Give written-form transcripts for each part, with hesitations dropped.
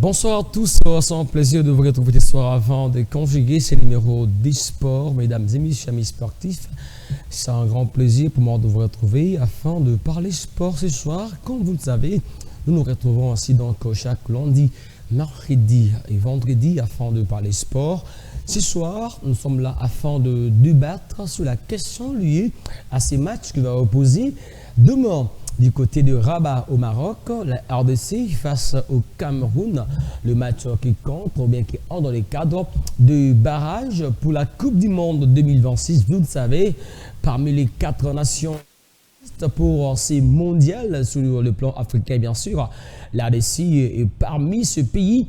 Bonsoir à tous, c'est un plaisir de vous retrouver ce soir avant de conjuguer ces numéros des sports, mesdames et messieurs, amis sportifs. C'est un grand plaisir pour moi de vous retrouver afin de parler sport ce soir. Comme vous le savez, nous nous retrouvons ainsi donc chaque lundi, mercredi et vendredi afin de parler sport. Ce soir, nous sommes là afin de débattre sur la question liée à ces matchs qui va opposer demain. Du côté de Rabat au Maroc, la RDC face au Cameroun, le match qui compte ou bien qui entre dans les cadres de barrage pour la Coupe du Monde 2026. Vous le savez, parmi les 4 nations pour ces mondiales sur le plan africain, bien sûr, la RDC est parmi ce pays.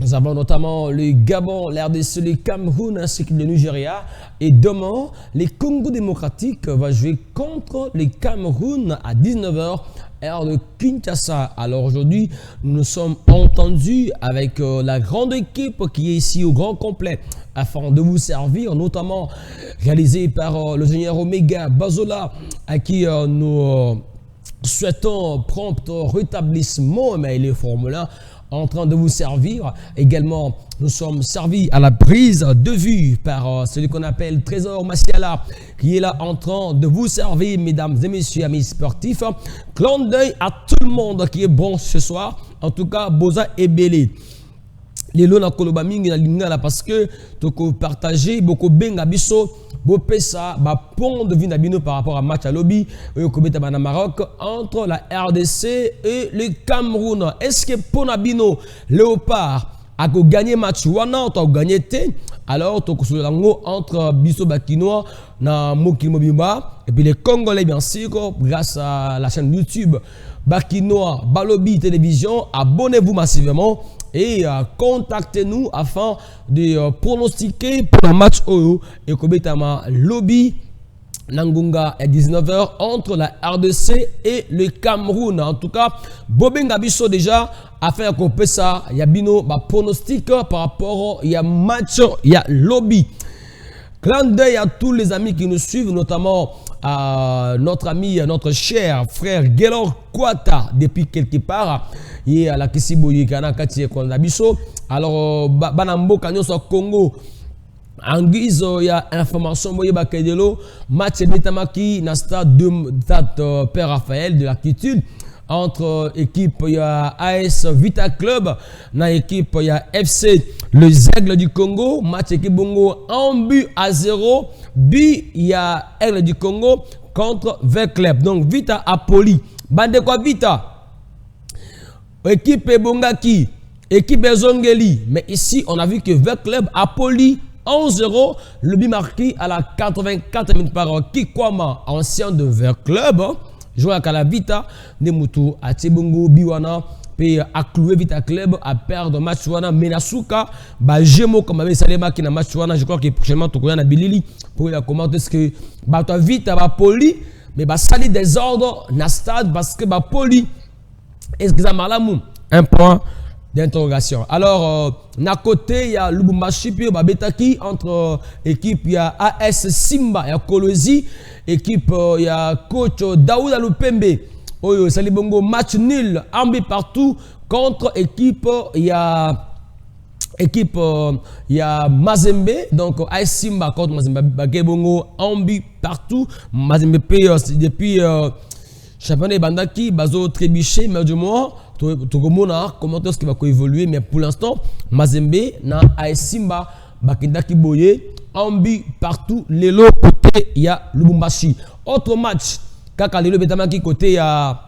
Nous avons notamment le Gabon, l'RDC, le Cameroun ainsi que le Nigeria. Et demain, le Congo démocratique va jouer contre le Cameroun à 19h, heure de Kinshasa. Alors aujourd'hui, nous nous sommes entendus avec la grande équipe qui est ici au grand complet afin de vous servir, notamment réalisé par le ingénieur Omega Bazola à qui nous souhaitons prompt rétablissement, mais il est formulaire en train de vous servir. Également, nous sommes servis à la prise de vue par celui qu'on appelle Trésor Massiala, qui est là en train de vous servir, mesdames et messieurs, amis sportifs. Clin d'œil à tout le monde qui est bon ce soir. En tout cas, Boza et Belé. Les lots na koloba mingi na lingala parce que toko partager beaucoup benga biso bopesa ba pont de vie na bino par rapport à match à lobby au Kobeta bana Maroc entre la RDC et le Cameroun. Est-ce que Ponabino Léopard a gagné match wana ou a gagné té alors toko lango entre biso bakinois na Moki Mobimba et puis les Congolais bien sûr grâce à la chaîne YouTube Bakinois Balobi Télévision. Abonnez-vous massivement et contactez-nous afin de pronostiquer pour un match Oyo et Kobetama Lobby Nangunga à 19h entre la RDC et le Cameroun. En tout cas, Bobenga Bisso déjà a fait un copé ça. Il y a bino pronostic par rapport il y a match, il y a Lobby. Clin d'œil à tous les amis qui nous suivent, notamment à notre ami, notre cher frère Gelor Kwata depuis quelque part. Il est à la Kisiboye Kana Katie Kondabiso. Alors, Banambo Kanyoso Congo. En guise, il y a information Boye Bakedelo. Match Betamaki, na stade Père Raphaël de l'Artitude. Entre équipe, il y a AS Vita Club. Na équipe, il y a FC Les Aigles du Congo. Match équipe Bongo 1-0. Il y a Aigle du Congo contre Vert Club. Donc Vita Apoli. Bande quoi Vita? Équipe Bongaki. Équipe Zongeli. Mais ici, on a vu que Vert Club Apoli 1-0. Le but marqué à la 84 minutes par Kikwama, ancien de Vert Club. Joué à Kalavita, Nemutu à Tebongo, Biwana, puis à clouer Vita Club, à perdre match Wana, Menasuka, Bajemo comme avait Salema qui n'a match Wana, je crois que prochainement tu connais Bilili pour la commenter ce que toi Vita va poli, mais bah sali des ordres na stade parce que bah poli, est-ce que ça malamu? Un point d'interrogation. Alors, d'un côté, il y a Lubumbashi, puis Betaki, entre équipe, il y a AS Simba, il y a Kolosi, équipe, il y a coach Daouda Lupembe, Oyo, Salibongo, match nul, ambi partout, contre équipe, il y a Mazembe, donc AS Simba contre Mazembe, Bakebongo, ambi partout, Mazembe, depuis championnat Bandaki, Bazo Trébiché, mais du moins, comment est-ce qu'il va évoluer, mais pour l'instant, Mazembe, na AS Simba, Bakindaki Boye, ambi partout, les lots côté, il y a Lubumbashi. Autre match, Kaka Lelo Betamaki côté, il y a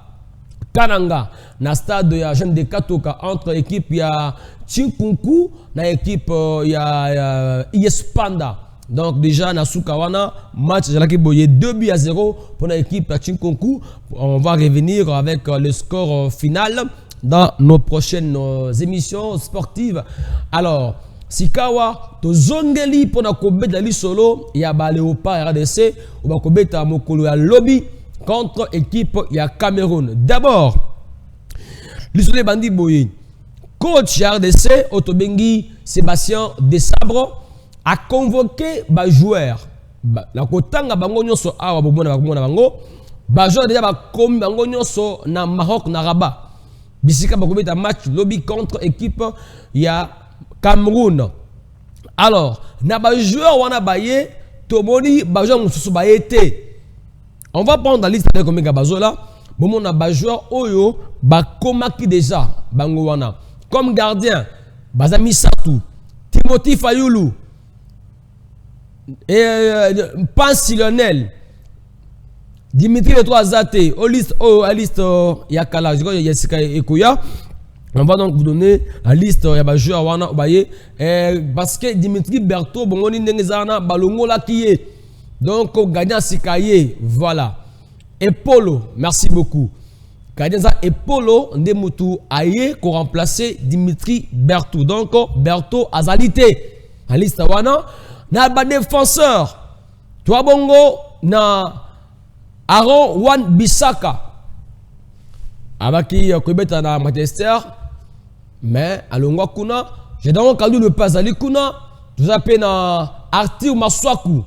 Kananga, na stade, il y a Jeune de Katoka, entre équipe, il y a Chinkunku, na équipe, il y a IS Panda. Donc déjà, na Sukawana, match Jalaki Boye 2-0 pour l'équipe Chinkunku. On va revenir avec le score final dans nos prochaines émissions sportives. Alors, Sikawa, to zongeli pour na kobeta li solo, il y a Léopard RDC, ou ba kobeta mokolo ya lobby contre équipe ya Cameroun. D'abord, l'isole bandi boye. Coach RDC Otobengi Sébastien Desabre a convoqué ba joueur. La kotanga bango nyonso awa bomona bango. Ba joueur déjà ba komi bango nyonso na Maroc na Rabat. Bisika bakobeta match lobby contre équipe il y a Cameroun. Alors, na ba joueur wana baye tomoni ba joueur mususu baye té. On va prendre la liste de combien bazola. Bon on a ba joueur oyo ba komaki déjà bango wana. Comme gardien Bazami Satou, Timothy Fayoulou et Pansi Lionel, Dimitri Le Trois Zate, à liste Yakala, je crois Yassika Ekoya. On va donc vous donner la liste ya joueur wana baye parce que Dimitri Berthaud bongoni ndengezana balongo la kiye. Donc gagnant Sikaye, voilà. Et Polo, merci beaucoup. Gagnant et Polo Ndemutu aye ko remplacer Dimitri Berthaud. Donc Berthaud azalité. La liste wana na ba défenseur. Toi bongo na Aaron Wan Bissaka. Abaki Kobeta na Manchester. Mais alongwa kuna, j'ai donc calé le pas ali kuna, je vous appelle na Arthur Maswaku,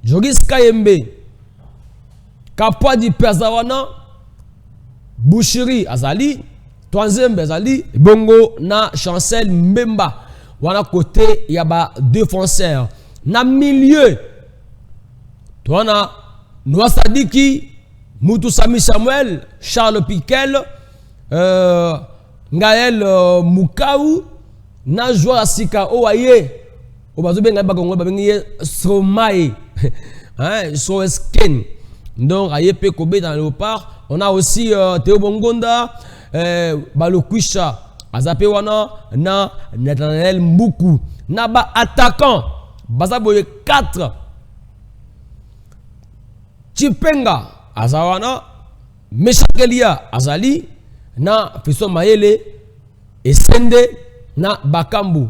Joris Kayembe, Kapwa di Perzawana, Bouchiri Azali, troisième Azali, Bongo na Chancel Mbemba. Wana côté yaba défenseur. Na milieu, toi na Noa Sadiki, Moutou Sami Samuel, Charles Piquel, Ngael Mukaou, na joueur Asika Owaye, Obazobenga Bagongo Babengi Somae, hein, Soesken. Donc, Ayepe Kobe dans le léopard. On a aussi Théo Bongonda, Balokwisha, Azape Wana, na Nathanael Mboukou. Naba attaquant, Bazaboye 4. Chipenga, Azawana, Meshakelia, Azali, na Fisson Maele, et Sende, na Bakambu.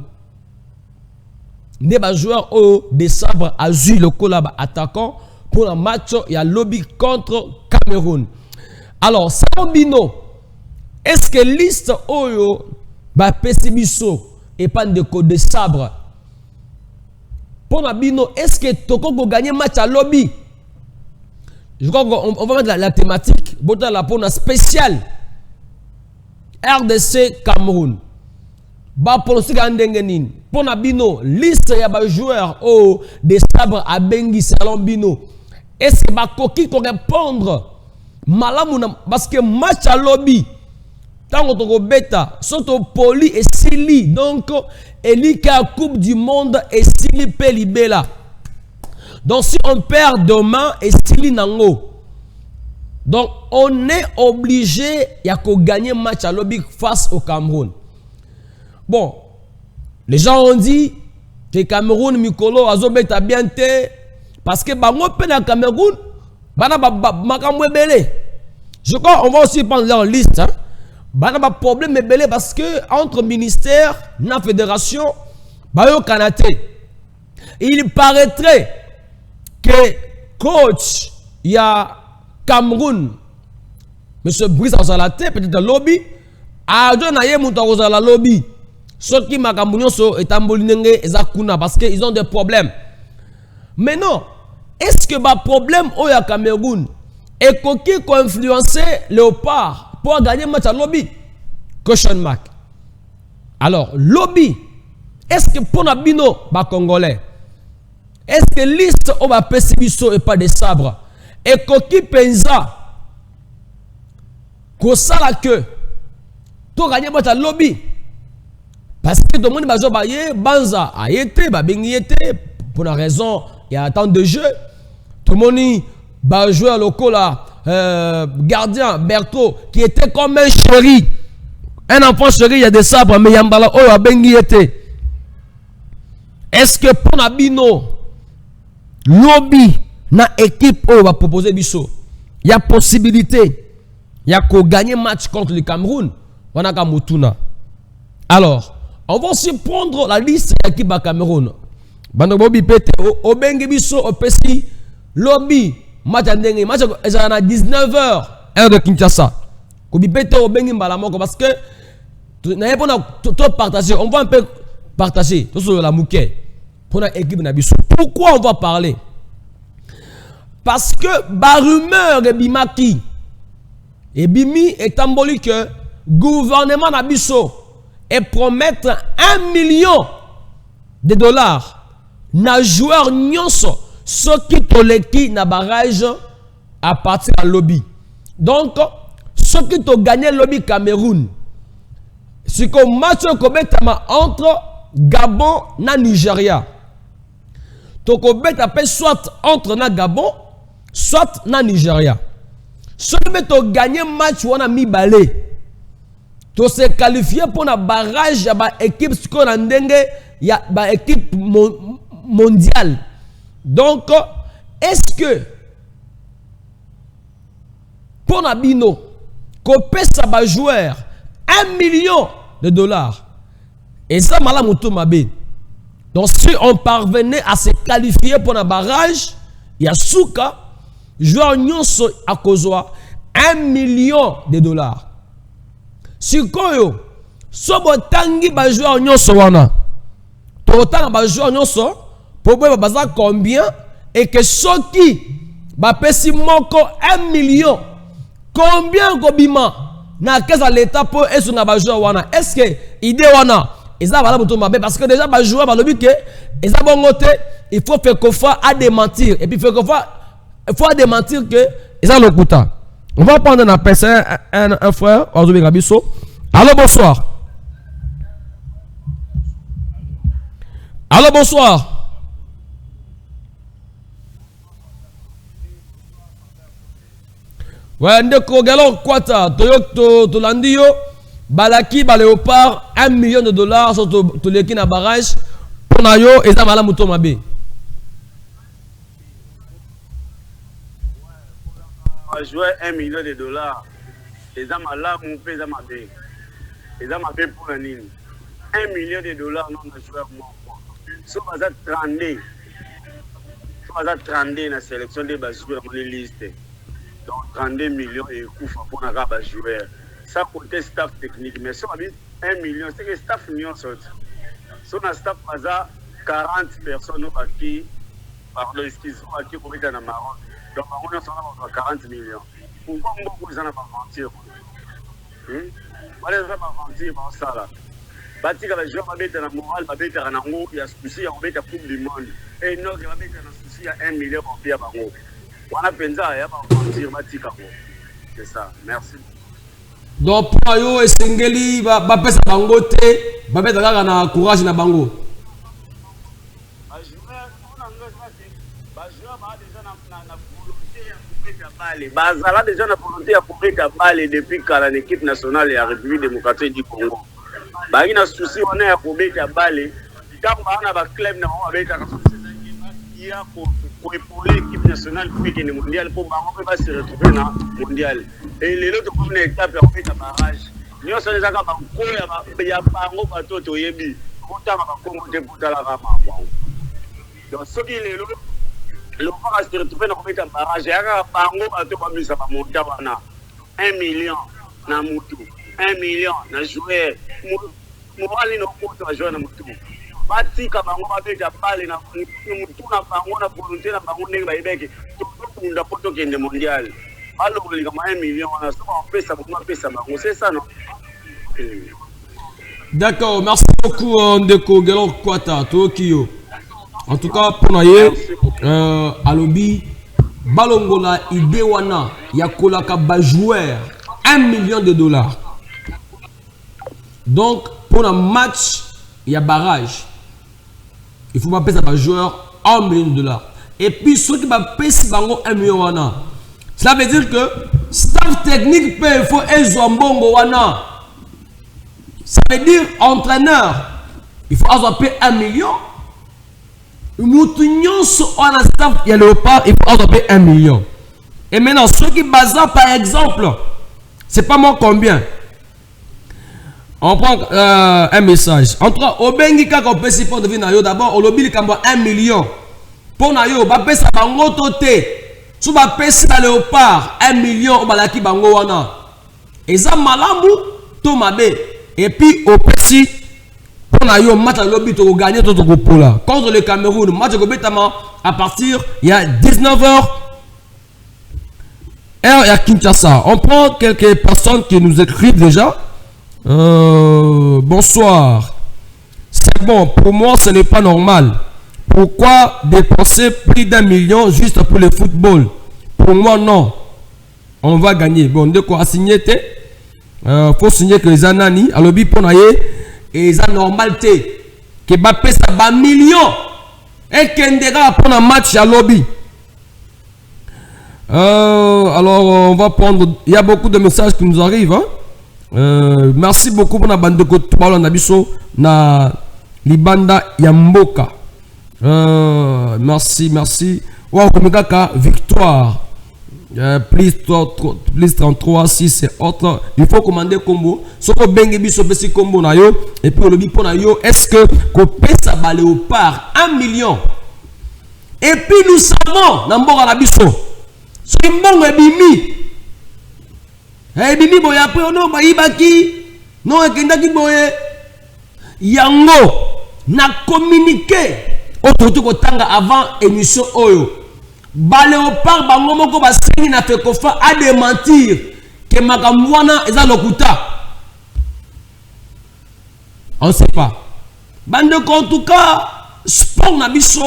Des joueurs au des sabres azul le collab attaquant pour un match il y a lobby contre Cameroun. Alors Sabino, est-ce que liste oyo ba pessibiso et pas de code de sabre pour Nabino, est-ce que Toko gagner match à lobby? Je crois qu'on va mettre la thématique pour la spéciale RDC Cameroun. Ba pour le pour Nabino, liste ya ba joueurs au des sabres à Bengi Salon Bino. Est-ce que ba koki ko répondre malamu parce que match à lobby tango to beta soto poli et sili donc elika coupe du monde et sili pelibela. Donc si on perd demain et sili nango. Donc on est obligé ya ko gagner match à lobby face au Cameroun. Bon, les gens ont dit que Cameroun Mikolo azobeta bien té parce que bango pe na Cameroun bana makamwe belé. Je crois on va aussi prendre leur liste hein. Bana ba problème belé parce que entre ministère na fédération bayo kanaté. Il paraîtrait que coach il y a Cameroun monsieur Brice Azalate peut-être lobby a donaye muto la lobby. Ceux qui m'ont so et ezakuna parce qu'ils ont des problèmes. Mais non, est-ce que le problème au Cameroun est qui a influencé Léopard pour gagner match à lobby? Question mark. Alors, lobby, est-ce que pour Nabino, Congolais, est-ce que liste au Pessibiso et pas des sabres? Et qui pensa que ça la queue pour gagner match à lobby? Parce que tout le monde va Banza a été, pour la raison, il y a tant de jeux. Tout le monde va jouer à locaux là, gardien Berthaud, qui était comme un chéri. Un enfant chéri, il y a des sabres, mais il y a un oh, a bengi était. Est-ce que pour Nabino, lobby, na équipe, oh, va proposer Bisso, il y a possibilité, il y a qu'au gagner match contre le Cameroun, on a qu'à Moutouna. Alors, on va aussi prendre la liste de l'équipe à Cameroun. Bando Bobi Pete, Obengi Bisso, Opesi, Lobby, match à 19h, heure de Kinshasa. Kobi Pete, Obengi Mbalamoko, parce que nous n'avons pas tout partager. On va un peu partager tout sur la mouquet pour l'équipe Nabisso. Pourquoi on va parler? Parce que, par rumeur de Bimaki, et Bimi est emboli que gouvernement Nabiso et promettre 1 million de dollars na joueur nyonso ce qui toleki na barrage à partir de lobby. Donc ce qui to gagné lobby Cameroun, c'est que match entre Gabon na Nigeria. To ko beta pe soit entre na Gabon soit na Nigeria. Ce qui to gagné match wana mi balé. To se qualifier pour na barrage ya ba équipe ce qu'on a ndenge ya ba équipe mondiale. Donc est-ce que pour na bino ko pesa ba joueur 1 million de dollars et ça malamuto mabe. Donc si on parvenait à se qualifier pour un barrage, il y a souka joueur nyonso à kozwa 1 million de dollars. Si koyo sobo tangi ba joueur nyonso wana. To tanga ba joueur nyonso pour baza combien et que soki ba pesi moko 1 million combien kobima na kesa l'état pour esu na ba joueur wana. Est-ce que idée wana parce que déjà, les joueurs, il faut faire qu'on fasse à démentir. Et puis, il faut démentir que ils ont le quota. On va prendre un personne, un frère, allô, bonsoir. Allô, bonsoir. Ouais, ndeko galon kwata, to landio. Balaki Léopard 1 million de dollars sur tout l'équipe na barrage pour nayo et ça mala muto mabe. Jouer 1 million de dollars et ça mala mon père ça mabe. Et ça mabe pour la ligne. 1 million de dollars non na joueur moi. So baza 32. So baza 32 na sélection des joueurs dans les listes. Donc 32 millions et kufa pour na ba joueur. Ça côté staff technique, mais si on a 1 million, c'est que staff million sorti. Si on a staff 40 personnes qui, pardon, excusez-moi, qui commettent un Maroc. Donc on a 40 millions. Pourquoi vous en avez pas mentir? Voilà, ça va mentir, ça là. Bati que les joueurs va mettre la morale, va mettre en amour, il y a souci, on met la coupe du monde. Et non, il va mettre un souci à 1 million pour faire bango. On a pensé, il va mentir, Bati Kamo. C'est ça, merci. Donc pour yo esengeli ba pesa bango te ba beta kaka na courage na bango. Ba joueur ba déjà na volonté ya kubeta balle. Bazala déjà na volonté ya kubeta balle depuis kala l'équipe nationale ya République démocratique du Congo. Ba ina souci wana ya kubeta balle. Tant ba na ba club na ba beta ka ya pour l'équipe nationale pour le mondial pour ba se retrouver na mondial. Et les autres comme une étape on fait un barrage. Nous sommes déjà capable de ya bango bato to yebi. Kota ba Congo te puta la rama. Donc ce qui est le va se retrouver na un barrage ya bango bato ba bisa ba monta wana 1 million na mutu 1 million na joueur morali no kota joueur na mutu. Bati ka bango ba beta pale na mutu na bango na volonté na bango ndenge ba yebeke to kunda poto kende mondial. Alors, il y a 1 million, c'est ça, non? D'accord, merci beaucoup, Ndeko Galon Kwata, Tokyo. En tout cas, pour nous, à l'obby, Balongola, Idewana, Yakolaka, joueur, 1 million de dollars. Donc, pour un match, il y a barrage. Il faut pas payer ça joueur 1 million de dollars. Et puis, ceux qui va payer 1 million, cela veut dire que staff technique peut il faut ezwambongo wana. Ça veut dire entraîneur. Il faut avoir payé 1 million. Moutounionso on a staff il y a Léopard, il faut avoir payé 1 million. Et maintenant ceux qui basent par exemple, c'est pas moi combien. On prend un message. Entre Obengi kako pesi pour devenir yo d'abord, Olobi kambo 1 million. Pour na yo ba pesa bango toté. Si vous avez un Léopard 1 million, vous avez bango wana. Et ça, malamu, tout mabe. Et puis, au Pessi, pour nous, match à l'obit, vous gagnez tout le pola. Contre le Cameroun, match à partir, il y a 19h. Et à Kinshasa, on prend quelques personnes qui nous écrivent déjà. Bonsoir. C'est bon, pour moi, ce n'est pas normal. Pourquoi dépenser plus d'1 million juste pour le football? Pour moi, non. On va gagner. Bon, de quoi signer? Faut signer que les anani, à l'objet pour naïe, et ça normalité. Que Mbappé ça bat millions. Et Kendera pour un match à lobby. Alors, on va prendre. Il y a beaucoup de messages qui nous arrivent. Hein? Merci beaucoup pour la bande de côté. On a biso na Libanda Yamboka. Merci, merci. Wow, Komikaka, victoire. Plus 33, 6 et autres. Il faut commander combo. Soko bengi biso besi combo na yo. Et puis le bipo na yo. Est-ce que Kopé sa balé au part 1 million? Et puis nous savons, Namboka na biso. So imbongo ebimi. Ebimi boye après ono ba ibaki. Non ekendaki boye. Yango na communiqué. Autour kotanga avant émission oyo. Ba léopard bango moko ba sengi na fekofa a démentir que makamwana eza lokuta. On sait pas. Bande en tout cas sport na biso,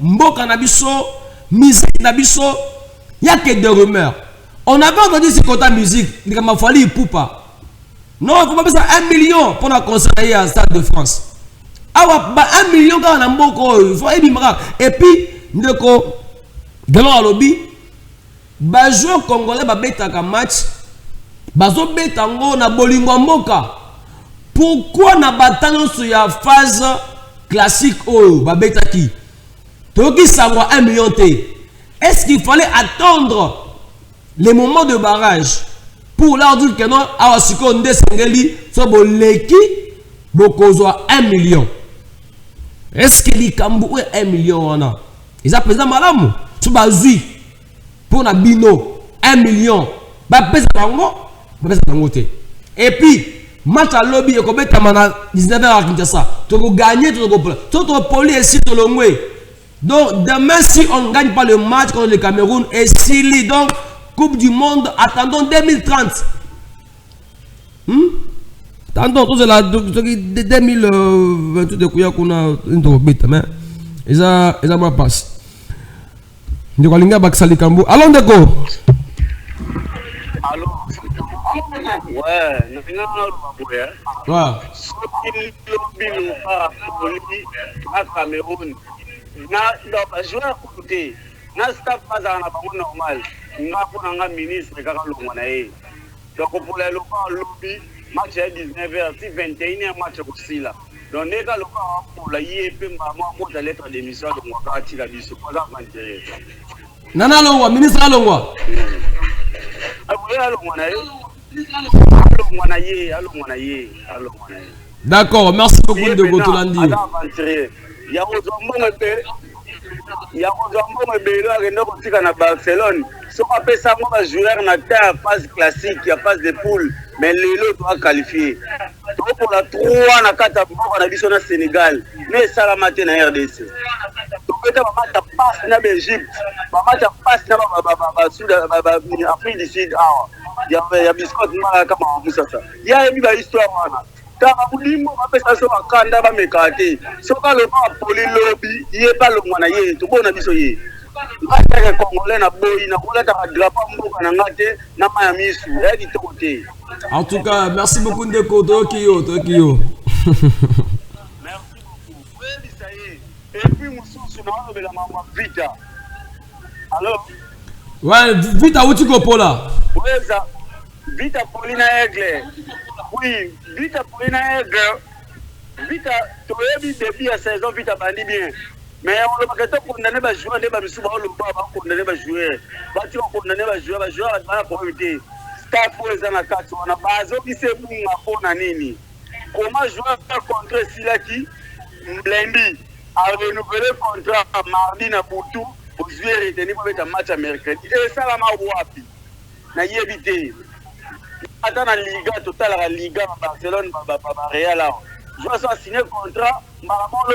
mboka na biso, musique na biso, il y a que des rumeurs. On avait entendu ce côté musique, il m'a fallu poupa. Non, il faut pas passer 1 million pour la conseiller à Stade de France. Ah ouais, 1 million quand on a mboko, il faut ebimara. Et puis ndeko Galo à lobby, ba joueur congolais ba betaka match, bazo betango na bolingo mboka. Pourquoi na batano sur la phase classique oh ba betaki? Toki savoir 1 million té. Est-ce qu'il fallait attendre les moments de barrage pour leur dire que non awa sikonde sengeli so boleki bokozwa 1 million? Est-ce que li kambu 1 million wana? Ils appellent malamu. Pour na bino 1 million et puis match à lobby et comme 19h à Kinshasa tu vas gagner tout poli et si tu l'ongwe. Donc demain si on ne gagne pas le match contre le Cameroun et si donc Coupe du Monde attendons 2030. Attendons tout cela 2028 de kuya kuna ndo beta mais ils a passe. Ndeko linga bakisali kambu. Allons Ndeko. Allô. Ouais, ninga boya. Ouais. Soki lobby par à Cameroun. Na donc joueur côté. Na staff pas na bango normal. Nga pour nga ministre kaka longwa na ye. Donc pour les lobby match à 19h, si 21h match aussi là. Donc les gars pour la IEP maman moi la lettre d'émission de moi parti la biso pour la mentir. Nana longwa ministre alongwa. D'accord, merci beaucoup de Gotolandi. Il y a na Barcelone. Si on appelle ça un joueur na phase classique, il y a phase de poule, mais les doit qualifier. Donc pour la 3 na 4 on a vu sur le Sénégal, mais ça la matin na RDC. Donc peut-être match passe na Belgique, match passe na Afrique du Sud. Il y a biscuit comme ça. Il y a une histoire wana. Kama mulimo apesa so akanda ba mekate. So ka le ba poli lobby, il est pas le mwana ye, to bona biso ye. Ngaka Congolais na boyi na kola ta drapeau mboka na ngate na maya misu, ya di tokote. En tout cas, merci beaucoup Ndeko Tokyo. Merci beaucoup. Oui, ça y est. Et puis mususu na wana bela mama Vita. Alors? Ouais, Vita où tu copola? Oui, ça. Vita Paulina Aigle. Oui, Vita Paulina Aigle. Vita, tu as vu depuis la saison, Vita bandi bien. Mais on ne peut pas condamner les joueurs, les joueurs, on ne peut pas condamner les joueurs. Tu vas condamner les joueurs, les joueurs vont la communauté. Staff pour les anacats, on a basé qui c'est bon à Nini. Comment jouer contre Silaki, lundi, à renouveler le contrat mardi na Boutou, pour jouer retenir pour un match américain. Et ça, la Wapi. Na yebité. Attends la Liga, total la Liga, Barcelone, Real. Je vais signer un contrat, je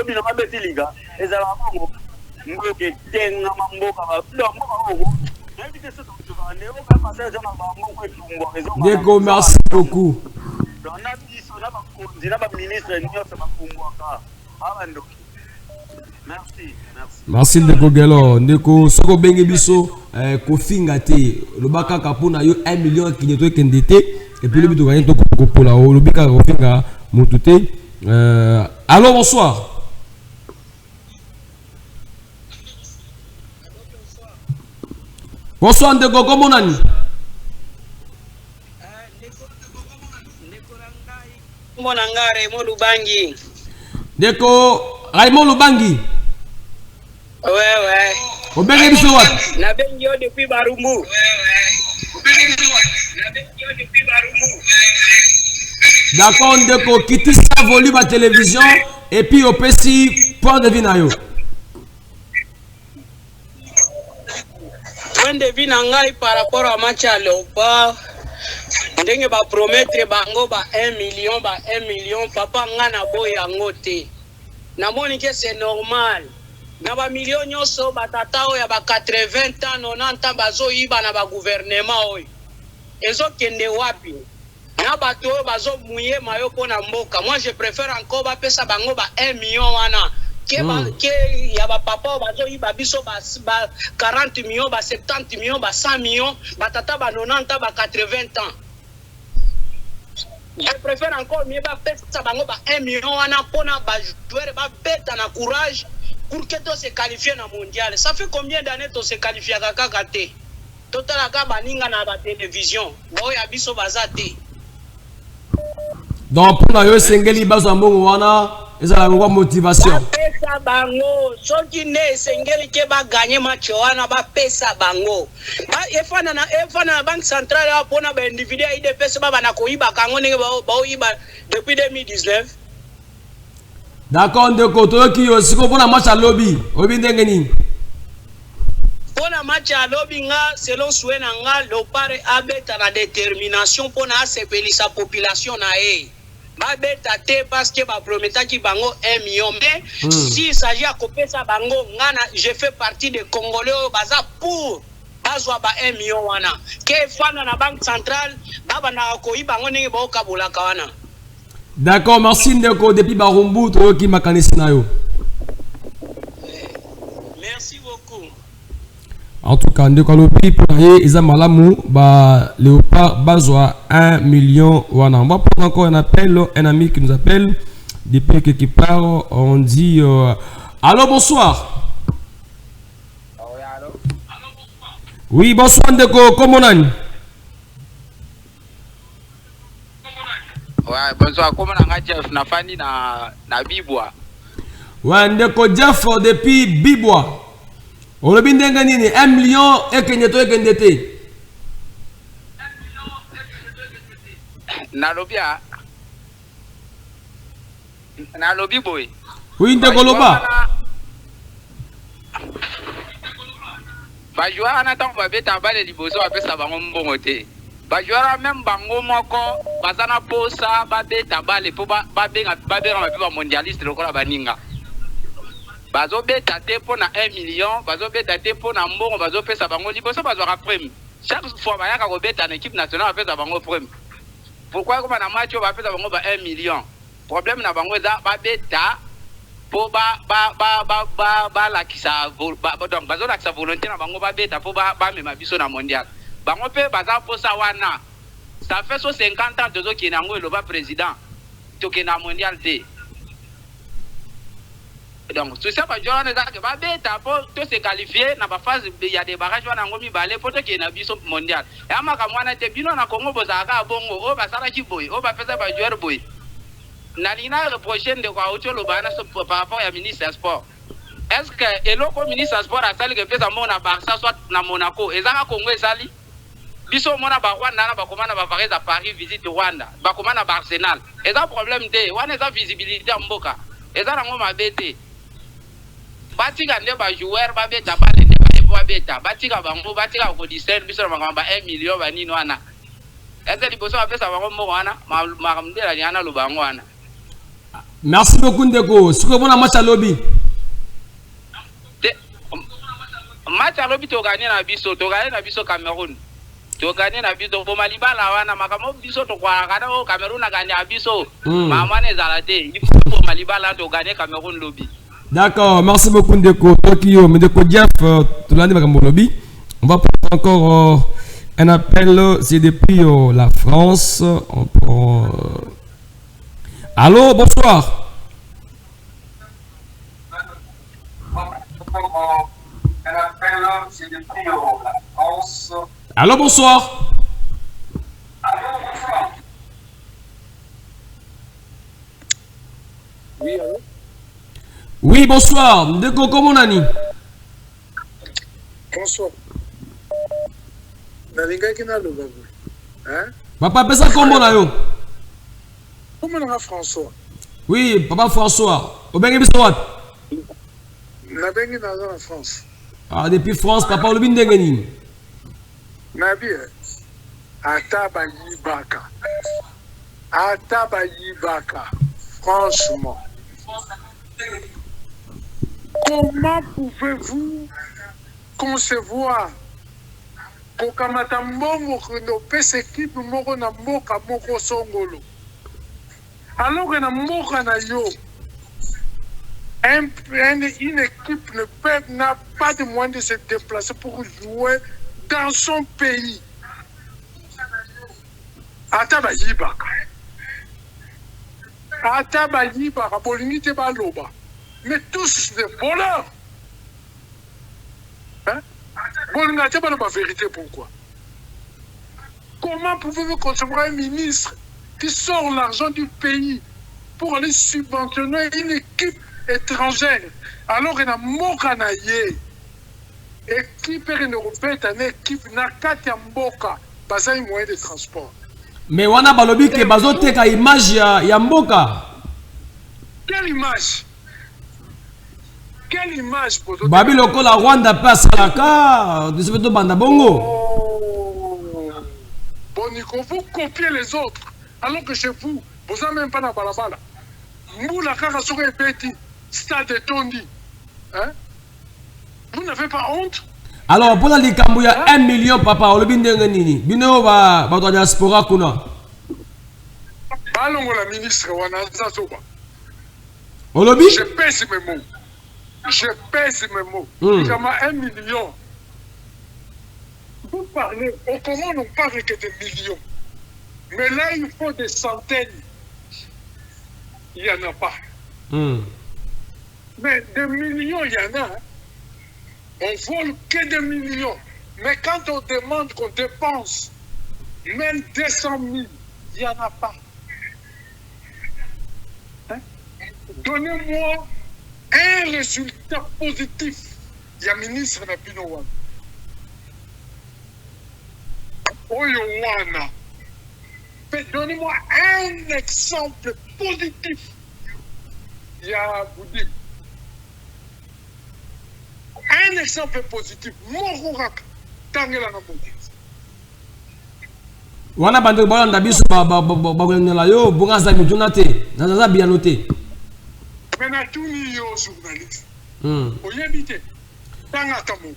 vais mettre la Liga. Et ça va Ndeko, merci beaucoup. dina ba ministre nyonso bakumbwaka abandoki. Merci, merci. Merci ndeko Gelo, ndeko soko bengi biso kofinga te lobaka kapuna yo 1 million kinyeto kendete et puis le bitu gagner to kopola o lobika kofinga mutute. Allô, bonsoir. Bonsoir ndeko, comment on a Monanga Raymond Lubangi. Ndeko Raymond Lubangi. Ouais. Au bengi biso wat. Na bengi yo depuis Barumbu. D'accord, ndeko quitte sa volume à télévision et puis au PC point de vue na yo. Point de vue nangai par rapport à match à Léopard. Ndenge ba promettre bango ba 1 million papa ngana boya ngote. Na moni que c'est normal. Na ba million nyonso batata oya ba 80 ans 90 ans bazo yiba na ba gouvernement oyo. Ezo kende wapi? Na bato oyo bazo muye mayo pona mboka. Moi je préfère encore ba pesa bango ba 1 million wana. Ke ya ba papa bazo yiba biso ba 40 millions, ba 70 millions, ba 100 millions, batata ba 90 ans, ba 80 ans. Je préfère encore mieux ba pesa bango ba 1 million wana pona ba joueur ba beta na courage pour que to se qualifier na mondial. Ça fait combien d'années to se qualifier kaka te? Totala ka baninga na ba télévision. Bo ya biso bazate. Donc pour la sengeli bazo mbongo wana ezala ngwa motivation. Pesa bango soki ne sengeli ke ba gagner match wana ba pesa bango. Ba efana na banque centrale ya pona ba individu ya IDPS ba na koyiba kango ndenge ba oyiba depuis 2019. D'accord, ndeko toyoki yo siko pona match à lobby. Obi ndenge nini? Pona match à lobby nga selon souhait na nga Léopard abeta na détermination pona asepelisa population na e. Ba beta te parce que ba prometaki bango 1 million mais si il s'agit à couper ça bango nga je fais partie des Congolais baza pour bazwa ba 1 million wana. Ke fana na banque centrale baba na koyi bango ndenge ba okabolaka wana. D'accord, merci ndeko depuis Barumbu toyoki makanisi na yo. Merci beaucoup. En tout cas, ndeko lobi pour ye eza malamu ba Léopard bazwa 1 million wana. On va prendre encore un appel, un ami qui nous appelle depuis quelque part. On dit allô, bonsoir. Oui, bonsoir ndeko, comment on a? Ouais, bonsoir, comment on a Jeff Nafani na Bibwa. Ouais, ndeko Jeff depuis Bibwa. On le bindenge nini 1 million ekenyeto ekendete. Na lobi boy. Oui, ndeko loba. Ba joueur na tant ba beta bale liboso apesa bango mbongo te. Ba joueur même bango moko bazana posa ba beta bale po ba benga ba mondialiste lokola baninga. Bazo beta te po na 1 million, bazo beta te po na mbongo bazo pesa bango liboso bazo ka prime. Chaque fois ba yaka ko beta na équipe nationale apesa bango prime. Pourquoi comme na match ba pesa bango ba 1 million? Problème na bango za ba beta po ba la kisa donc bazo la kisa volonté na bango ba beta po ba mema biso na mondial. Bango pe baza posa wana. Ça fait 50 ans tozo ki na ngo le ba président. To ki na mondial te. Donc tout ça va jouer na que ba beta po to se qualifier na ba phase il y a des barrages wana ngomi balé po to ki na biso mondial. Ya maka mwana te bino na Congo bozaka bongo o ba sala ki boy o ba pesa ba joueur boy. Na lina prochaine de quoi auto lo bana par rapport à ministre des sports. Est-ce que eloko ministre des sports a sali que pesa mona Barça soit na Monaco ezaka Congo ezali biso mona ba Rwanda na ba komana ba vareza Paris visite Rwanda ba komana ba Arsenal eza problème te wana eza visibilité mboka eza nango mabete batika nde ba joueur ba beta bale nde ba beta batika bango batika ko disel biso na ba 1 million ba nini wana eza liboso ba pesa bango moko wana makamdela yana lo bango wana. Merci beaucoup ndeko siko bona match à lobby. Match à lobby to gagner na biso Cameroun. to gagné na biso ko malibala wana makamo biso to kwa kana o Cameroun na gagné biso mama ne zalate il faut ko malibala to gagné Cameroun lobby. D'accord, merci beaucoup Ndeko Tokyo, Ndeko Jeff, tout l'année makambo lobby. On va prendre encore un appel, c'est depuis la France. On prend allô, bonsoir. Allô, bonsoir. Oui, allô? Oui, bonsoir. Ndeko, comment on a dit? Bonsoir. Nalingaki na loba. Hein? Papa, pesa comment on a yo? Comment on a François? Oui, papa François. Au bien, biso wat? Nabengi na en France. Ah, depuis France, papa, on le bin dengeni. Nabi, Ataba Yibaka. Ataba Yibaka. Franchement. Comment pouvez-vous concevoir pour kamata mbongo no pesa équipe moko na mboka moko songolo? Alors que na mboka na yo, une équipe n'a pas de moyen de se déplacer pour jouer dans son pays. Ataba Yibaka. Ataba Yibaka, bolingi te baloba. Mais tous des voleurs. Hein? Bolinga te baloba vérité, pourquoi? Comment pouvez-vous concevoir un ministre qui sort l'argent du pays pour aller subventionner une équipe étrangère alors qu'il y a Mokanaye, équipe européenne, une équipe Nakati Mboka, pas un moyen de transport. Mais wana balobi ke bazoteka image ya mboka. Quelle image? Quelle image pour Babi lokola Rwanda passe à la car, de ce fait banda bongo. Bon, Nico, vous copiez les autres, alors que chez vous, vous n'avez même pas la balabala. Moula Karasore et Petit, Stade Tondi. Hein? Vous n'avez pas honte? Alors, pour la likambu ya 1 million, papa, on le bin dengeni. Bino ba to diaspora kuna. Balongo la ministre Wanaza Soba. Olobi? Je pèse mes mots. Je pèse mes mots. Il y a 1 million. Vous parlez, au comment on parle que de millions. Mais là, il faut des centaines. Il n'y en a pas. Mais des millions, il y en a. Hein. On vole que des millions. Mais quand on demande qu'on dépense même 200 000, il n'y en a pas. Hein? Donnez-moi un résultat positif. Il y a ministre Napino Wana. Oyo Wana. Donnez-moi un exemple positif. Il y a Boudim. Un exemple positif. Morurak. Tangela Naboudi. Wana bande bolanda biso ba yo bunga za mituna te. Naza bien noté. Mais na tuni yo journaliste. Oyebite. Tanga kamo.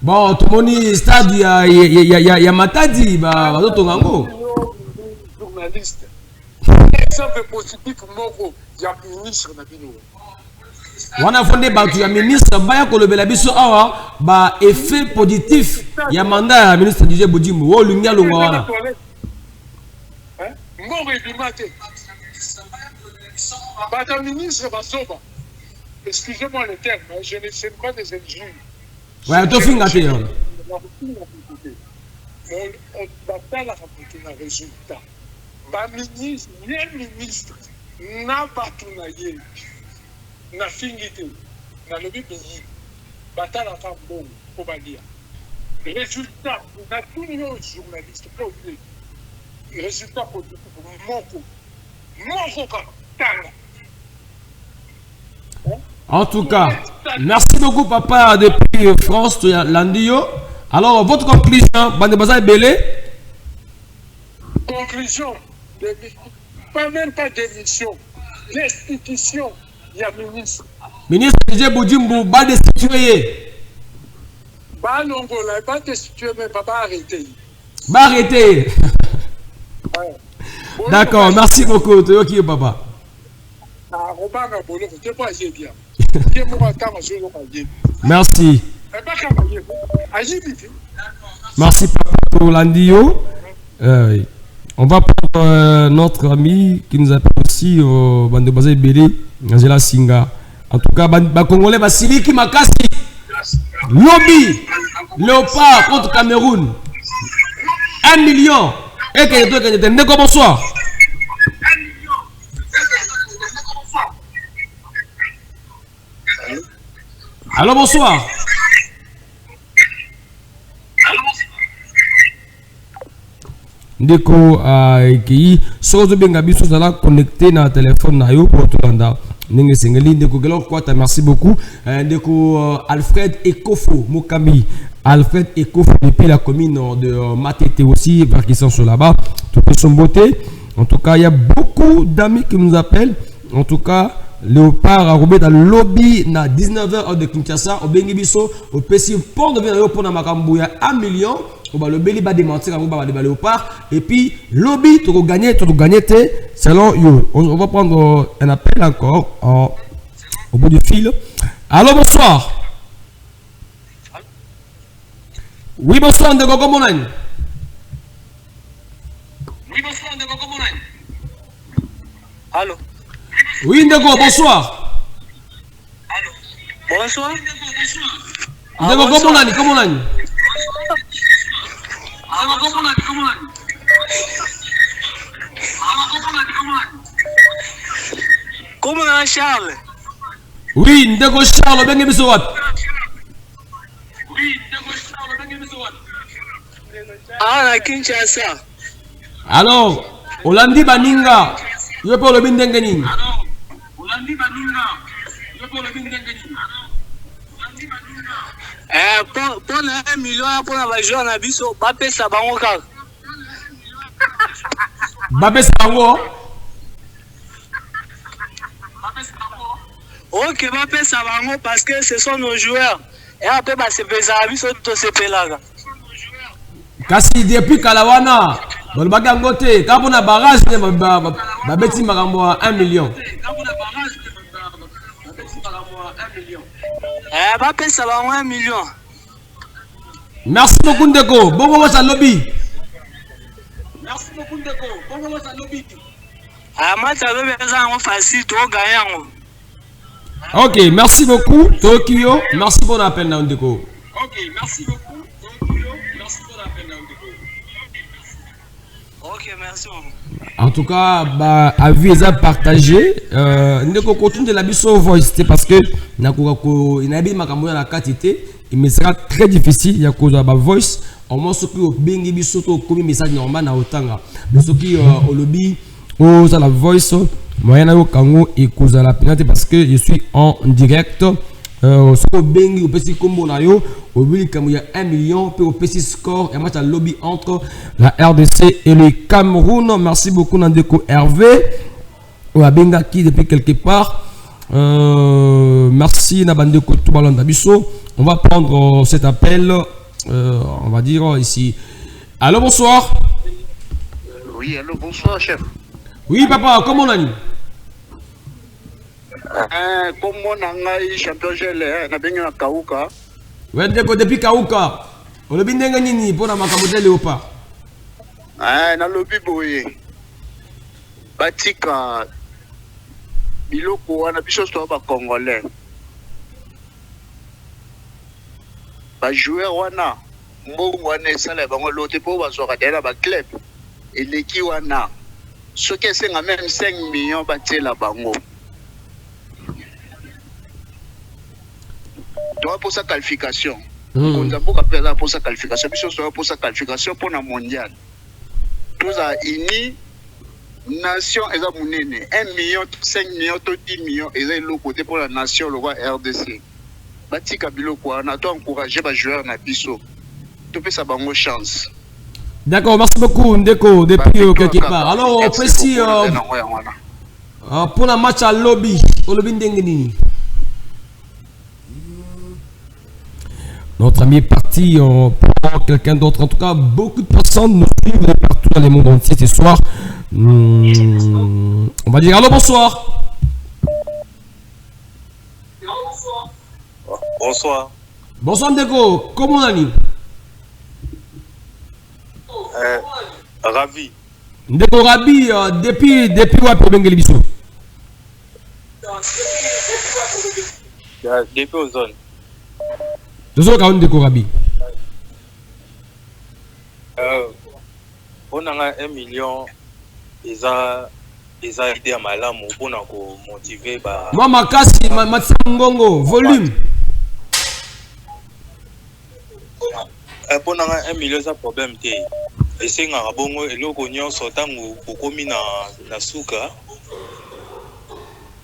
Bon, tout le monde stade ya Matadi ba to ngango. Journaliste. Exemple positif moko ya ministre na bino. Wana fondé batu ya ministre baya ko lobela biso awa ba effet positif ya mandat ya ministre DJ Bodimbo wo lunya longa wana. Hein? Moko ebimate. Bata ministre basoba. Excusez-moi le terme, je ne sais pas des injures. Ouais, to finga te yon. On batala rapporter un résultat. Ba ministre, ministre na batu na ye. Na fingite na lobi pays batala ka bon ko badia résultat na tous les journalistes pour résultat pour moko ka tanga. En tout cas, merci beaucoup papa depuis France Landio. Alors votre conclusion bande baza belé. Conclusion, pas même pas d'émission, l'institution. Il y a ministre. Ministre DJ Bodimbo, ba destitué. Ba Bah non, voilà, pas te situer, mais papa arrêter. Bah arrêtez. D'accord, merci beaucoup. Ok, papa. Merci. Merci papa pour l'andio. On va prendre notre ami qui nous appelle aussi au Bande Basé Bélé, Angela Singa. En tout cas, les Congolais, Siliki Makasi, Lobby, Léopard contre Cameroun. 1 million. Et que bonsoir. Allô, bonsoir. Ndeko qui sozo benga biso zala connecté na téléphone na yo pour tolanda ndenge sengeli ndeko gelo kwata merci beaucoup ndeko Alfred Ekofo Mokami Alfred Ekofo depuis la commune de Matete aussi parce qu'ils sont sur là-bas tout est son beauté. En tout cas il y a beaucoup d'amis qui nous appellent. En tout cas Léopard a robé dans le lobby na 19h de Kinshasa au bengi biso au PC pont de venir pour na makambo ya 1 million. Le Béli va démentir à Léopard. Et puis, lobby, tu vas gagner, selon you. On va prendre un appel encore au bout du fil. Allô, bonsoir. Oui, bonsoir, Ndeko Komonan. Oui, bonsoir, Ndeko Komonan. Allô. Oui, Ndeko, bonsoir. Allô. Bonsoir. Ndeko Komonan, Komonan. Comment on Charles? Oui, Ndeko Charles, bien aimé Sowat. Oui, Ndeko Charles, bien aimé Sowat. Ah, la Kinshasa. Alors, Olandi Baninga, je peux le bindengening. Alors, Olandi Baninga, je peux le bindengening. Pour 1 million, pour la jouer en abisso, Bapé Sabango. Bapé Sabango. Ok, Bapé Sabango parce que ce sont nos joueurs. Et après, c'est Bézarabiso, tout se pélaga. Kasi depuis Kalawana, bon bagangote, quand on a barrage, babeti makambo 1 million. Bapé Sabango 1 million. Merci beaucoup Ndeko. Bon moment à lobby. Merci beaucoup Ndeko. Bon moment à lobby. Moi ça veut dire facile to gagner. OK, merci beaucoup Tokyo. Merci pour l'appel Ndeko. OK, merci beaucoup Tokyo. Merci pour l'appel Ndeko. OK, merci beaucoup. En tout cas, avis à partager. Ndeko continue de la biso voice parce que nakoko inabi makambo na quantité. Il me sera très difficile il y a cause de la voice au moins ce qui au bengi biso to comme message normal na otanga mais ce qui au lobby au la voice moyen na kango et cause la penalité parce que je suis en direct ce au bengi au petit combo na yo au but comme il y a 1 million puis au petit score et match à lobby entre la RDC et le Cameroun. Merci beaucoup Ndeko Hervé ou à benga qui depuis quelque part. Merci Nabandeko Toubalanda Bisso. On va prendre cet appel, on va dire ici. Allô, bonsoir. Oui, allô, bonsoir, chef. Oui, papa, comment on a dit? Comme on a champion gelé, on a bien eu Kauka. Oui, depuis Kauka. On a bien gagné pour la Makamodele ou pas? On a lobby boye. Batika. Biloko wana biso to ba congolais ba joueur wana mbongo wana esala bango lote po bazwaka dela ba club eleki wana soki esenga même 5 millions batiela bango to pour sa qualification konza mboka pesa pour sa qualification biso so pour sa qualification pour na mondial tous a ini nation eza munene 1 million 5 millions to 10 millions eza le côté pour la nation le roi RDC batika biloko wana to encourager ba joueurs na biso to pesa bango chance. D'accord, merci beaucoup Ndeko depuis quelque part. Alors on peut si pour la match à lobby au lobby ndengeni Notre ami est parti, on prend quelqu'un d'autre. En tout cas, beaucoup de personnes nous suivent partout dans le monde entier ce soir. On va dire allô, bonsoir. Bonsoir. Bonsoir Ndeko, comment on a dit? Ravi. Ndeko Rabi, depuis où pour Bengali Bissou? Depuis aux zones. Toujours quand Ndeko Rabi. On a 1 million. Ils ont aidé à Malamu pour nous motiver. Moi, ma casse, ma Ngongo, volume. Pour nous 1 million, ça problème. Et c'est un bon et l'eau qu'on sortant ou commis na souka.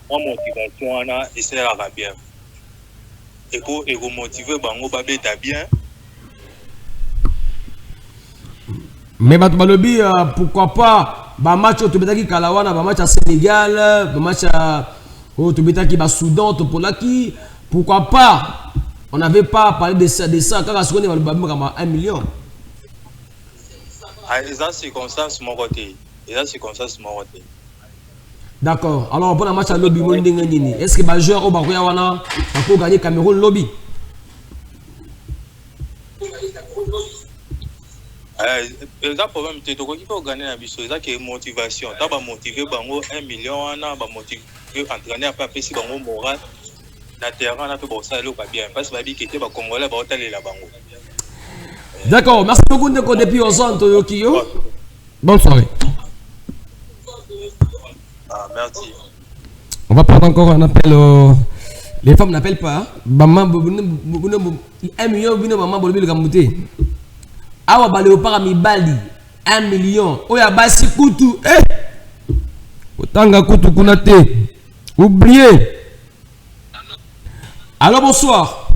Moi, motivation, et c'est bien. Et pour motiver, bango babé ta bien. Mais Batbalobi, pourquoi pas? Bah match au Tobetaki Kalawana, bah match à Sénégal, bah match au Tobetaki bah Soudan, Topolaki. Pourquoi pas? On n'avait pas parlé de ça quand on a le 1 million. Ils ont circonstance mon côté. Ils ont circonstance mon côté. D'accord. Alors pour le match à lobby, est-ce que les joueurs au Barouyawana pour gagner Cameroun lobby? Le problème c'est que il faut gagner la biso, c'est motivation. Tu vas motiver bango 1 million, on va motiver entraîner après si bango moral. Na terrain na pour ça pas bien parce que babi qui était ba congolais ba hôtel la bango. D'accord, merci beaucoup Ndeko depuis aux Antilles Yokio. Bonne soirée. Ah, merci. On va prendre encore un appel. Les femmes n'appellent pas. Maman, 1 million, maman, bolobile gamouté. Awa balé para mi bali 1 million. Oya basi kutu. Otanga kutu kunate. Oubliez. Allô, bonsoir.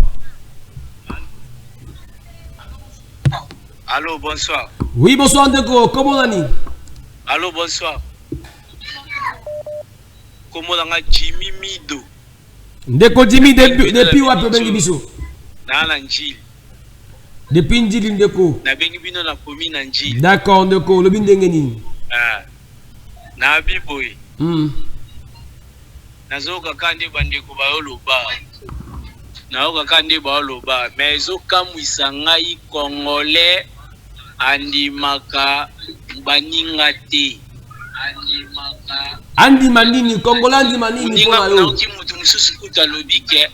Allô, bonsoir. Oui, bonsoir Ndeko. Comment on a? Allô, bonsoir. Comment on a Jimmy Mido? Ndeko Jimmy depuis où a bengi biso? Na Njili. Depuis Njili Ndeko. Na bengi bino na commune na Njili. D'accord Ndeko, lobi ndenge nini? Na biboy. Nazoka kande bandeko bayoloba. Naoka kande bayoloba, mais ezokamwisa ngai congolais andimaka baninga te. Andi manini, Congolais andi manini pona yo. Ki mutu mususu kuta lobi ke.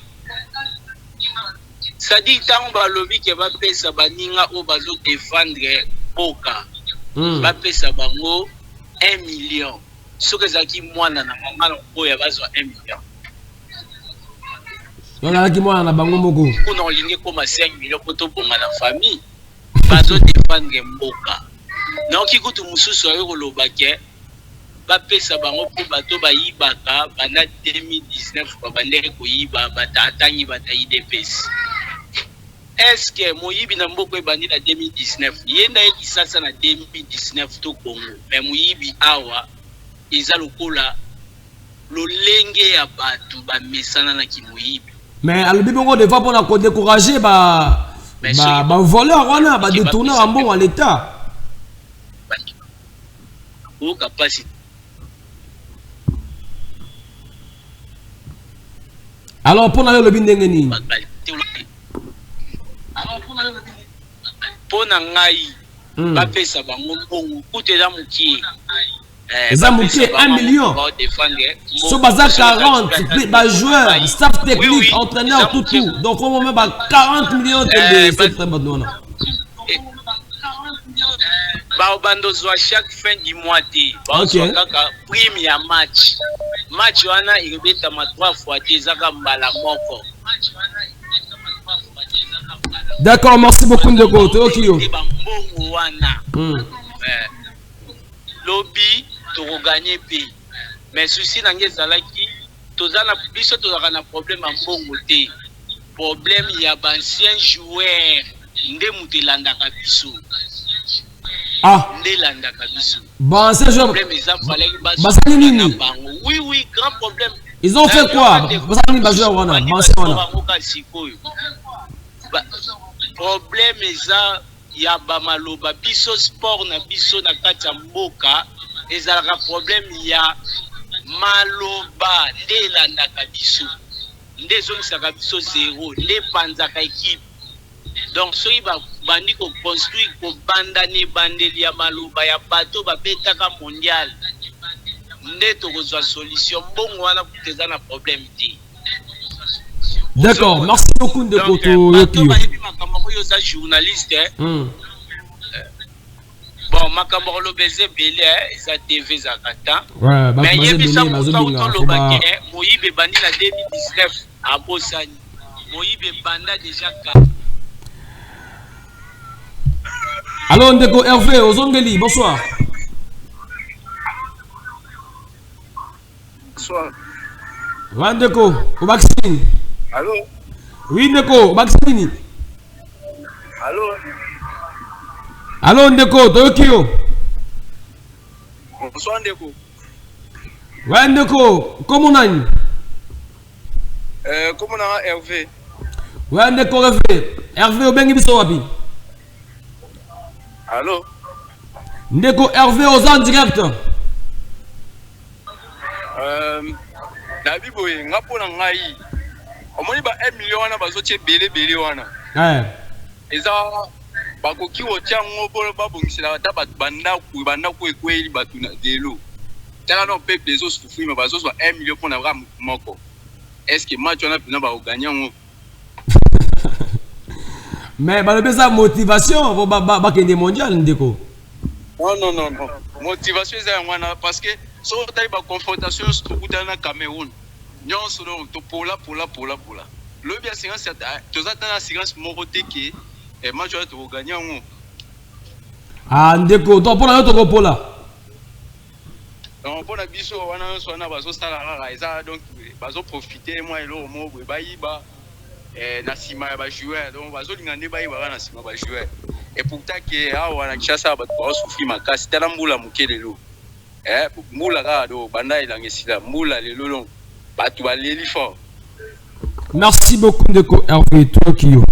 Sadi tango ba lobi ke ba pesa baninga o bazo défendre boka. Ba pesa bango 1 million. Soki zaki mwana na mama oya bazwa 1 million. On a qui moi na bango moko. On a ligne comme 5 millions pour tout bonga na famille. Bazo défendre mboka. Non ki kutu mususu ayo koloba ke ba pesa bango po bato ba yibaka bana 2019 ba bandere ko yiba batatangi batayi DPS. Est-ce que moyibi na mboko ebandi na 2019 yenda ekisasa na 2019 to Congo mais moyibi awa eza lokola lolenge ya bato ba mesana na kimoyibi. Mais alobi bongo devant pour la décourager ba voleur wana ba détourneur en bon à l'état. Au capacité. Alors pour aller lobi ndenge ni. Pona ngai ba pesa bango mbongo kutela mukie. Eza mukie 1 million. So baza 40 ba joueur, staff technique, entraîneur tout. Donc au moment ba 40 millions de septembre non. Ba bando zo chaque fin du mois té. Ba zo kaka prime ya match. Match wana iribeta ma 3 fois té zaka mbala moko. D'accord, merci beaucoup Ndeko Tokyo. Lobby to gagner pays. Mais souci nange zalaki tozana biso tozaka problème en bongo té. Problème ya ba ancien joueur nde mutelanda ka biso. Nde landa ka biso. Bon, ces joueurs problème ils fallait basani nini? Oui, grand problème. Ils ont fait quoi? Basani ba joueur wana, basani wana. problème eza ya bamaloba biso sport na biso na kati ya mboka ezalaka problème ya maloba nde elandaka biso nde ezongisaka biso zero nde epanzaka ekipe. Donc soki bandi koconstruire kobanda ne bandeli ya maloba ya bato babetaka mondial nde tokozwa solution mbongo wana kuta eza na problème te. D'accord, merci beaucoup Ndeko Toyokio. Bayebi makambo oyo oza journaliste bon makambo lobeze ebele eza TV zakata mais yebisa moto otoloba ke moyibe bandi na 2019 abosani moyibe banda déjà ka. Allô Ndeko Hervé Ozongeli, bonsoir. Bonsoir. Wandeko, au vaccine. Allô? Oui Ndeko, au vaccine. Allô? Allô Ndeko, Toyokio. Bonsoir Ndeko. Wandeko, comment on a? Comment on a Hervé? Wandeko Hervé. Hervé Obengi biso wapi? Allô? Ndeko Hervé aux en direct. Nabi boye ngapona ngai. Omoni ba 1 million wana bazotie belé wana. Eza bakoki otia ngobo babongisela ata batu banda ku ekweli batu na delo. Tala no peuple les autres souffrir mais bazo 1 million pour na moko. Est-ce que match on a pina ba gagner ngo? Mais balobeza motivation pour bakende mondial Ndeko. Non. Motivation c'est ngwana parce que so taille ba confrontation sur na Cameroun. Nyon solo to pola. Le bien c'est tu as dans assurance moroté que et match on to gagner ngo. Ah Ndeko to pona yo to pola. Donc pour la biso wana so na bazo sala rara eza donc bazo profiter moi et lo mo ba yiba na sima ya ba joueur donc bazo lingande ba yiba na sima ba joueur et pourtant que awa na Kinshasa ba souffrir makasi tala mbula mukelelo mbula ka do banda ilangesila mbula lelo long batu ba leli fort. Merci beaucoup Ndeko Hervé Tokyo.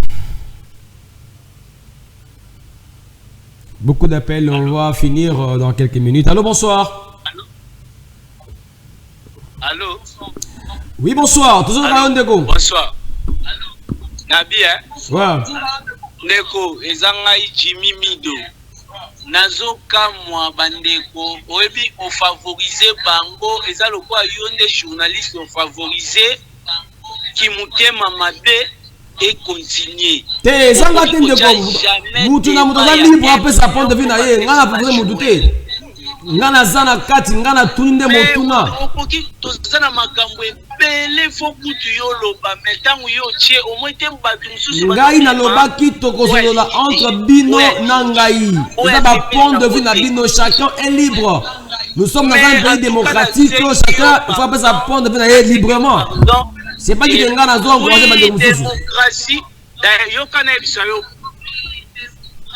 Beaucoup d'appels, on va finir dans quelques minutes. Allô, bonsoir. Allô. Oui, bonsoir. Toujours dans Ndeko. Bonsoir. Nabi Ouais. Ndeko ezangai Jimmy Mido. Nazoka mwa bandeko oyebi on favoriser bango eza lokwa yonde journaliste on favoriser ki mutema mabe et continuer. Te zanga te Ndeko. Mutu na mutu za libre après sa point de vue na ye ngana favoriser mutu te. Ngana zana kati ngana tunde motuna. Okoki tozana makambo ebele fo kutu yo loba metangu yo tie au moins te mbatu mususu ngai na lobaki tokozolola entre bino na ngai. Ça ba point de vue na bino chacun est libre. Nous sommes dans un pays démocratique, chacun faut pas sa point de vue na ye librement. C'est pas que ngana zo encourager ba mususu. Démocratie yoka na biso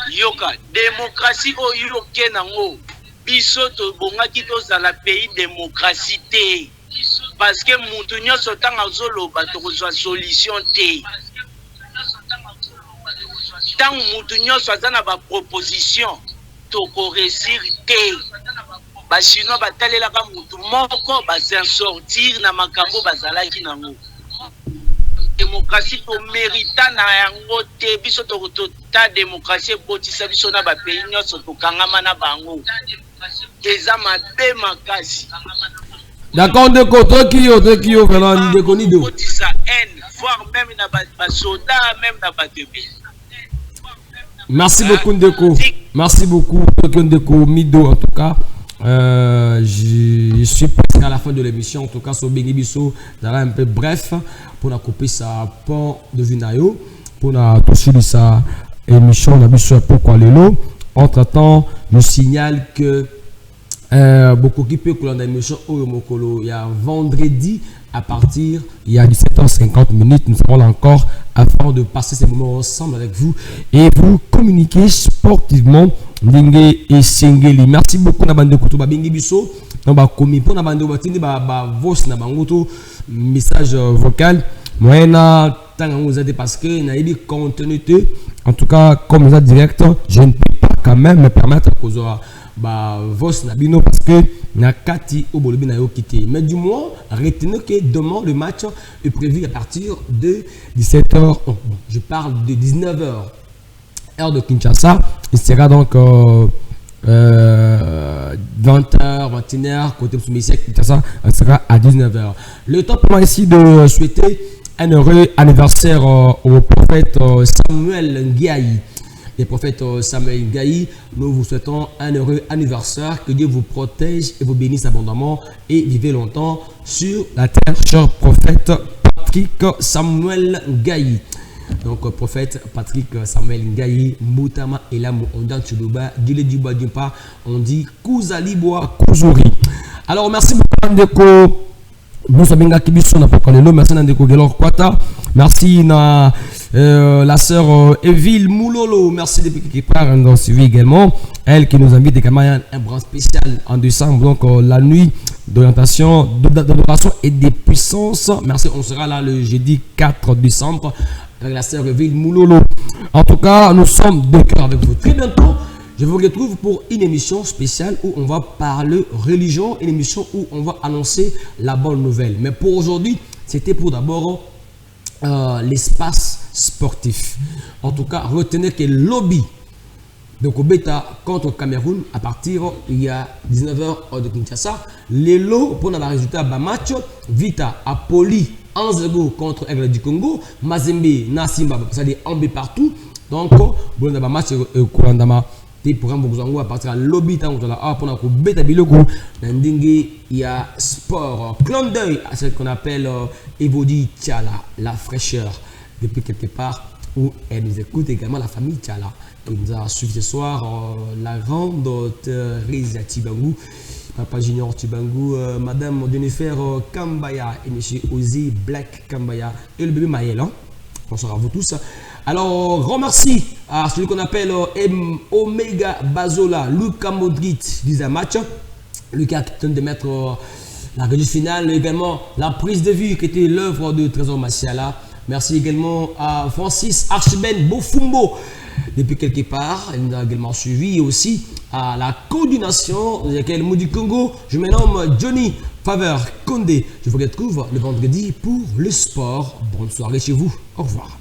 yoka démocratie o yoke nango. Biso to bongaki tozala pays démocratie te parce que mutu nyonso tanga zoloba tokozwa solution te tant mutu nyonso azana ba proposition toko réussir te ba chinois batalelaka mutu moko ba s'en sortir na makambo bazalaki nango démocratie to mérita na yango te biso to ta démocratie botisa biso na ba pays nyonso tokangama na bango. D'accord, Ndeko Tokyo vraiment Ndeko Nido. Merci beaucoup Ndeko. Merci beaucoup Tokyo Ndeko Mido en tout cas. Je suis presque à la fin de l'émission en tout cas sur Bengi Biso dans un peu bref pour couper sa pont de Vinayo pour poursuivre sa émission on a vu sur pourquoi Lelo. Entre-temps, je signale que beaucoup qui peut couler dans l'émission il y a vendredi à partir il y a 17h50 nous serons là encore afin de passer ces moments ensemble avec vous et vous communiquer sportivement Ndenge et Sengeli. Merci beaucoup na bande kutu ba bengi biso na ba komi pour na bande batindi ba voice na bangoto message vocal moyena tanga ngozate parce que na ibi contenu En tout cas, comme les direct, je ne peux pas quand même me permettre que vos nabino parce que Nakati au Bolobi n'a quitté. Mais du moins, retenez que demain le match est prévu à partir de 17h. Je parle de 19h. Heure de Kinshasa. Il sera donc 20h, 21h, côté Soumisek, Kinshasa, il sera à 19h. Le temps pour moi ici de souhaiter un heureux anniversaire au prophète Samuel Ngaï. Le prophète Samuel Ngaï, nous vous souhaitons un heureux anniversaire. Que Dieu vous protège et vous bénisse abondamment et vivez longtemps sur la terre, cher prophète Patrick Samuel Ngaï. Donc, prophète Patrick Samuel Ngaï, Moutama et Lam, on dit Tchoulouba, Dile Duba Dumpa, on dit Kouzaliboa Kouzouri. Alors, merci beaucoup, Ndeko. Bonsoir, Benga Kibiso, merci Ndeko Gelor Kwata. Merci la sœur Eville Moulolo. Merci depuis qui part dans suivi également. Elle qui nous invite également à un bras spécial en décembre, donc la nuit d'orientation, d'adoration et des puissances. Merci, on sera là le jeudi 4 décembre. Avec la sœur Eville Moulolo. En tout cas, nous sommes de cœur avec vous. Très bientôt, je vous retrouve pour une émission spéciale où on va parler religion, une émission où on va annoncer la bonne nouvelle. Mais pour aujourd'hui, c'était pour d'abord l'espace sportif. En tout cas, retenez que le lobby de Kobeta contre Cameroun à partir il y a 19h de Kinshasa. Les lots pour avoir résultat de match, Vita Apoli 1-0 contre Aigle du Congo, Mazembe, Nassimba, c'est-à-dire Ambé partout. Donc, bon, on a match Kurandama. Des programmes à partir de lobby, pour qu'on bêta bilogo, il y a sport, clin d'œil à ce qu'on appelle Evodi Tchala, la fraîcheur, depuis quelque part où elle nous écoute également la famille Tchala, qui nous a suivi ce soir, la grande Thérèse Tibangou. Papa Junior Tibangou, Madame Jennifer Kambaya et Monsieur Ozzy Black Kambaya et le bébé Maël. Bonsoir à vous tous. Alors, grand merci à celui qu'on appelle Omega Bazola, Luka Modric, match. Lucas qui tente de mettre la réduction finale, également la prise de vue qui était l'œuvre de Trésor Massiala. Merci également à Francis Archibald Bofumbo. Depuis quelque part, il nous a également suivi aussi à la coordination de laquelle Moudi Congo. Je me nomme Johnny Faveur Condé. Je vous retrouve le vendredi pour le sport. Bonne soirée chez vous. Au revoir.